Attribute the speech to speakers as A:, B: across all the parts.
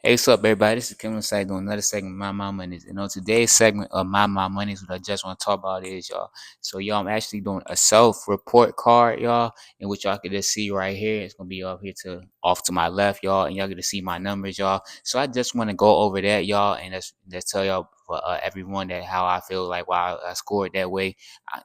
A: Hey, what's up, everybody? This is Kim Side doing another segment of My Money's. And on today's segment of My Money's, what I just want to talk about is, y'all. So, y'all, I'm actually doing a self-report card, y'all, in which y'all can just see right here. It's gonna be up here to off to my left, y'all, and y'all get to see my numbers, y'all. So, I just want to go over that, y'all, and let's tell y'all for everyone that how I feel like why I scored that way.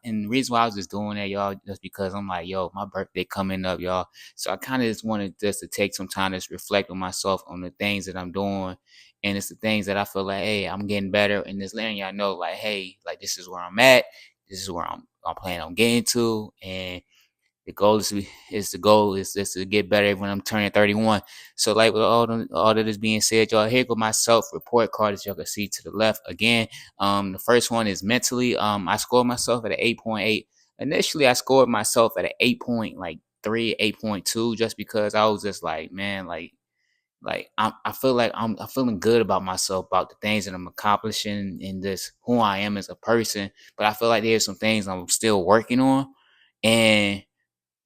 A: And the reason why I was just doing that, y'all, just because I'm like, yo, my birthday coming up, y'all. So I kind of just wanted just to take some time to reflect on myself on the things that I'm doing. And it's the things that I feel like, hey, I'm getting better. And just letting y'all know, like, hey, like this is where I'm at. This is where I'm planning on getting to. And the goal is just to get better when I'm turning 31. So like with all that is being said, y'all, here go my self report card as y'all can see to the left again. The first one is mentally. I scored myself at an 8.8. Initially, I scored myself at an 8.3, 8.2, just because I was just like, man, I feel like I'm feeling good about myself, about the things that I'm accomplishing, and just who I am as a person. But I feel like there's some things I'm still working on, and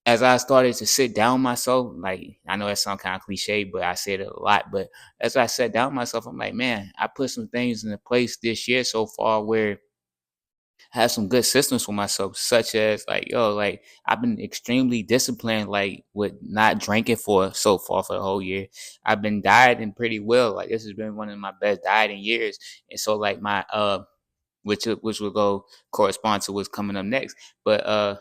A: as I started to sit down myself, like I know that sounds kind of cliche, but I said it a lot. But as I sat down myself, I'm like, man, I put some things into place this year so far where I have some good systems for myself, such as like, yo, like I've been extremely disciplined, like with not drinking for so far for the whole year. I've been dieting pretty well. Like this has been one of my best dieting years. And so like my which will go correspond to what's coming up next. But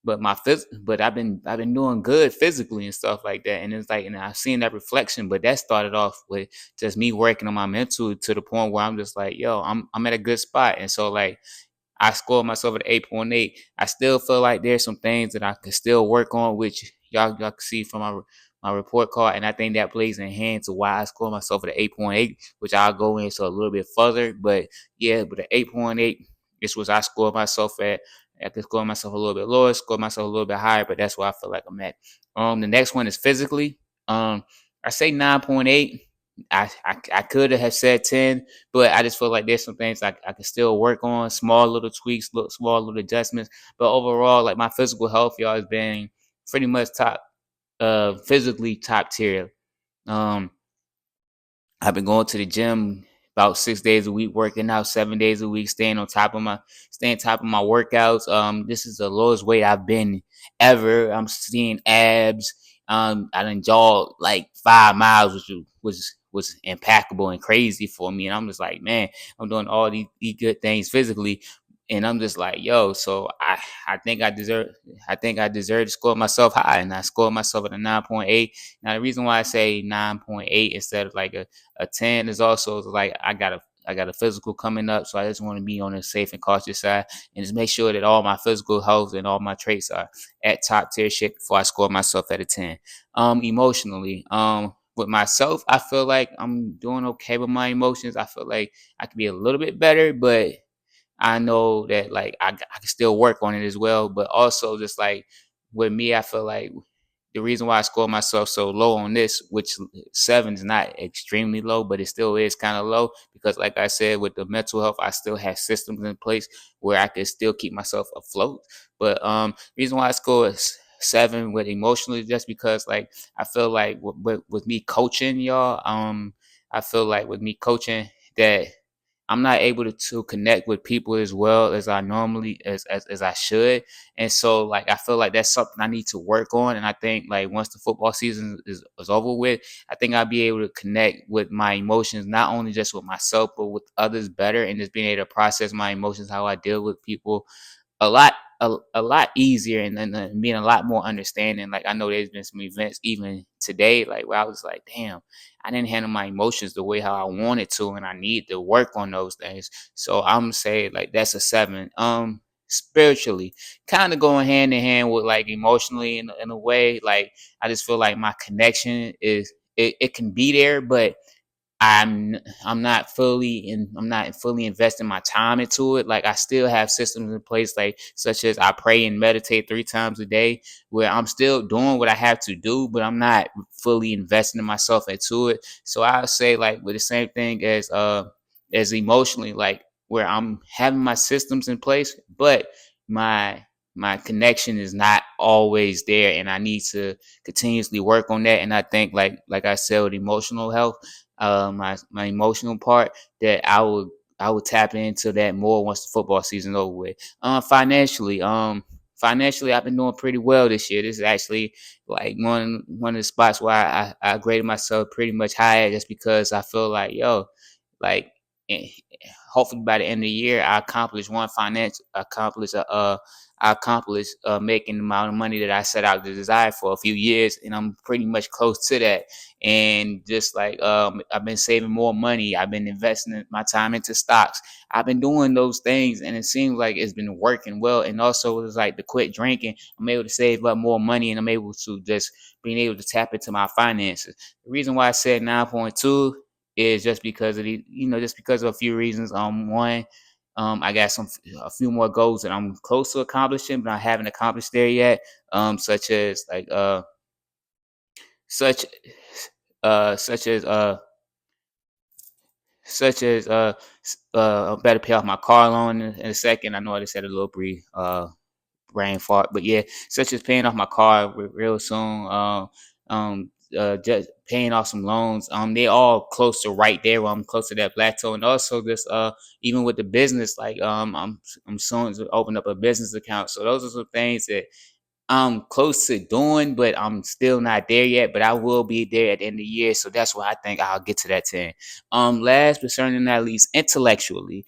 A: but I've been doing good physically and stuff like that. And it's like and I've seen that reflection, but that started off with just me working on my mental to the point where I'm just like, yo, I'm at a good spot. And so like I scored myself at 8.8. I still feel like there's some things that I can still work on, which y'all can see from my report card, and I think that plays in hand to why I scored myself at 8.8, which I'll go into a little bit further. But yeah, but the 8.8, this was I scored myself at. I could score myself a little bit lower, score myself a little bit higher, but that's where I feel like I'm at. The next one is physically. I say 9.8. I could have said 10, but I just feel like there's some things I can still work on, small little tweaks, small little adjustments. But overall, like my physical health, y'all, has been pretty much top, physically top tier. Um, I've been going to the gym about 6 days a week, working out 7 days a week, staying top of my workouts. This is the lowest weight I've been ever. I'm seeing abs. I done jogged like 5 miles, which was impeccable and crazy for me. And I'm just like, man, I'm doing all these good things physically. And I'm just like, yo, so I think I deserve to score myself high. And I scored myself at a 9.8. Now the reason why I say 9.8 instead of like a 10 is also like I got a physical coming up, so I just want to be on the safe and cautious side and just make sure that all my physical health and all my traits are at top tier shit before I score myself at a 10. Emotionally, with myself, I feel like I'm doing okay with my emotions. I feel like I could be a little bit better, but I know that like I can still work on it as well. But also just like with me, I feel like the reason why I score myself so low on this, which 7 is not extremely low, but it still is kind of low because, like I said, with the mental health, I still have systems in place where I can still keep myself afloat. But reason why I score 7 with emotionally, just because like I feel like with me coaching y'all, I feel like with me coaching that I'm not able to connect with people as well as I normally as I should. And so like I feel like that's something I need to work on. And I think like once the football season is over with, I think I'll be able to connect with my emotions, not only just with myself, but with others better and just being able to process my emotions, how I deal with people a lot a lot easier and being a lot more understanding. Like I know there's been some events even today, like where I was like, damn, I didn't handle my emotions the way how I wanted to, and I need to work on those things. So I'm saying like that's a 7. Spiritually, kind of going hand in hand with like emotionally in a way. Like I just feel like my connection it can be there, but I'm not fully investing my time into it. Like I still have systems in place, like such as I pray and meditate 3 times a day, where I'm still doing what I have to do, but I'm not fully investing in myself into it. So I say like with the same thing as emotionally, like where I'm having my systems in place, but my my connection is not always there, and I need to continuously work on that. And I think, like I said, with emotional health, my emotional part, that I would tap into that more once the football season over with. Financially, I've been doing pretty well this year. This is actually like one of the spots where I graded myself pretty much higher, just because I feel like, like, eh, hopefully by the end of the year I accomplish one financial accomplish I accomplished making the amount of money that I set out to desire for a few years, and I'm pretty much close to that. And just like, I've been saving more money, I've been investing my time into stocks, I've been doing those things, and it seems like it's been working well. And also, it's like, to quit drinking, I'm able to save up more money, and I'm able to just being able to tap into my finances. The reason why I said 9.2 is just because of just because of a few reasons. One, I got a few more goals that I'm close to accomplishing, but I haven't accomplished there yet. Such as like such such as I better pay off my car loan in a second. I know I just had a little brief brain fart, but yeah, such as paying off my car real soon. Just paying off some loans. They all close to right there where I'm close to that plateau. And also this, even with the business, like, I'm soon to open up a business account. So those are some things that I'm close to doing, but I'm still not there yet. But I will be there at the end of the year. So that's why I think I'll get to that 10. Last but certainly not least, intellectually.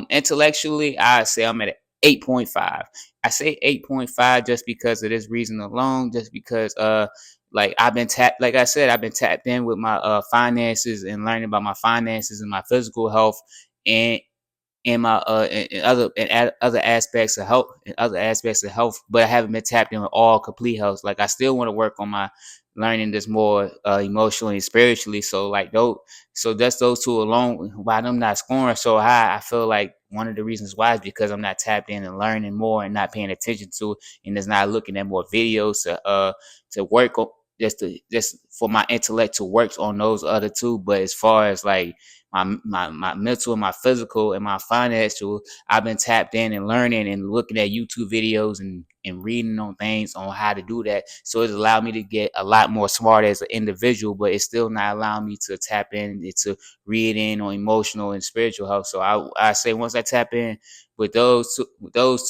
A: Intellectually, I say I'm at an 8.5. I say 8.5 just because of this reason alone, just because like like I said, I've been tapped in with my finances and learning about my finances and my physical health, and in other aspects of health, but I haven't been tapped in with all complete health. Like, I still want to work on my learning this more emotionally and spiritually. So like just those two alone, why them not scoring so high, I feel like one of the reasons why is because I'm not tapped in and learning more and not paying attention to it, and just not looking at more videos to work on, just for my intellect to work on those other two. But as far as like my mental and my physical and my financial, I've been tapped in and learning and looking at YouTube videos and reading on things on how to do that. So it's allowed me to get a lot more smart as an individual, but it's still not allowing me to tap in into reading on emotional and spiritual health. So I say once I tap in with those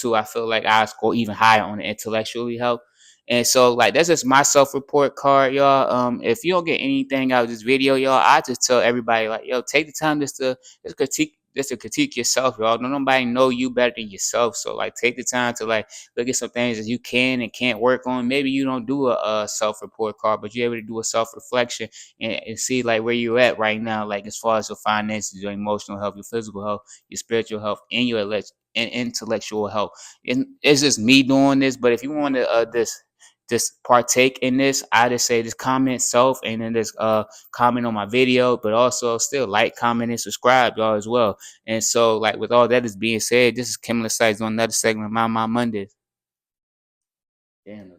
A: two, I feel like I score even higher on the intellectually health. And so, like, that's just my self-report card, y'all. If you don't get anything out of this video, y'all, I just tell everybody, like, yo, take the time just to critique yourself, y'all. Don't nobody know you better than yourself. So, like, take the time to, like, look at some things that you can and can't work on. Maybe you don't do a self-report card, but you're able to do a self-reflection and see, like, where you're at right now, like, as far as your finances, your emotional health, your physical health, your spiritual health, and your intellectual health. And it's just me doing this, but if you want to just partake in this, I just say just comment self, and then just comment on my video, but also still like, comment, and subscribe, y'all, as well. And so, like, with all that is being said, this is Kimless Sites on another segment of My Mondays. Damn.